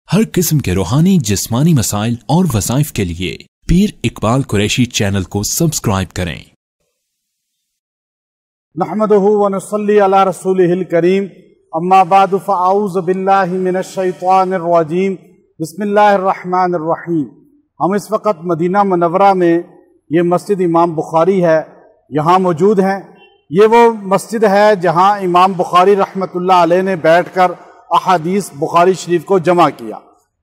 ہر قسم کے روحانی جسمانی مسائل اور وظائف کے لیے پیر اقبال قریشی چینل کو سبسکرائب کریں۔ نحمدہ ونصلی علی رسولہ الکریم، اما بعد فاعوذ باللہ من الشیطان الرجیم، بسم اللہ الرحمن الرحیم۔ ہم اس وقت مدینہ منورہ میں، یہ مسجد امام بخاری ہے، یہاں موجود ہیں۔ یہ وہ مسجد ہے جہاں امام بخاری رحمۃ اللہ علیہ نے بیٹھ کر احادیث بخاری شریف کو جمع کیا۔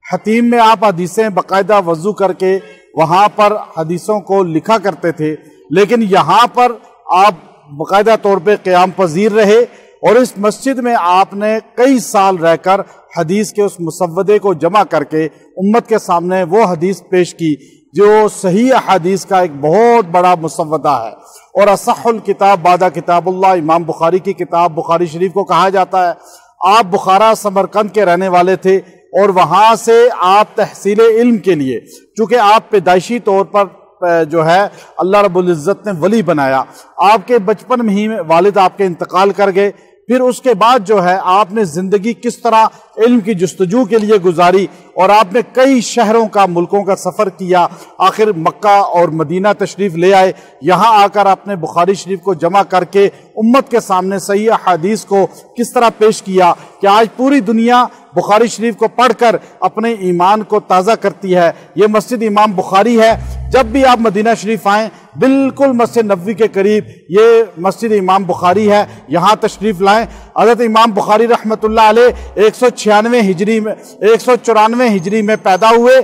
حتیم میں آپ حدیثیں باقاعدہ وضو کر کے وہاں پر حدیثوں کو لکھا کرتے تھے، لیکن یہاں پر آپ باقاعدہ طور پہ قیام پذیر رہے اور اس مسجد میں آپ نے کئی سال رہ کر حدیث کے اس مسودے کو جمع کر کے امت کے سامنے وہ حدیث پیش کی جو صحیح احادیث کا ایک بہت بڑا مسودہ ہے، اور اصح الکتاب بعد کتاب اللہ امام بخاری کی کتاب بخاری شریف کو کہا جاتا ہے۔ آپ بخارا سمرقند کے رہنے والے تھے اور وہاں سے آپ تحصیل علم کے لیے، چونکہ آپ پیدائشی طور پر جو ہے اللہ رب العزت نے ولی بنایا، آپ کے بچپن میں ہی والد آپ کے انتقال کر گئے، پھر اس کے بعد جو ہے آپ نے زندگی کس طرح علم کی جستجو کے لیے گزاری اور آپ نے کئی شہروں کا ملکوں کا سفر کیا، آخر مکہ اور مدینہ تشریف لے آئے۔ یہاں آ کر آپ نے بخاری شریف کو جمع کر کے امت کے سامنے صحیح احادیث کو کس طرح پیش کیا کہ آج پوری دنیا بخاری شریف کو پڑھ کر اپنے ایمان کو تازہ کرتی ہے۔ یہ مسجد امام بخاری ہے۔ جب بھی آپ مدینہ شریف آئیں، بالکل مسجد نبوی کے قریب یہ مسجد امام بخاری ہے، یہاں تشریف لائیں۔ حضرت امام بخاری رحمۃ اللہ علیہ 196 ہجری میں 194 ہجری میں پیدا ہوئے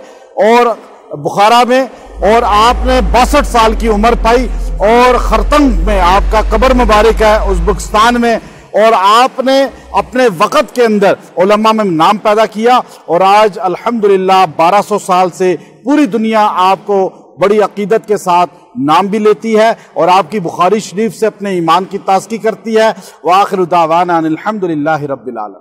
اور بخارا میں، اور آپ نے 62 سال کی عمر پائی، اور خرطنگ میں آپ کا قبر مبارک ہے ازبکستان میں، اور آپ نے اپنے وقت کے اندر علماء میں نام پیدا کیا، اور آج الحمدللہ 1200 سال سے پوری دنیا آپ کو بڑی عقیدت کے ساتھ نام بھی لیتی ہے اور آپ کی بخاری شریف سے اپنے ایمان کی تازگی کرتی ہے۔ وآخر دعوانا ان الحمدللہ رب العالمین۔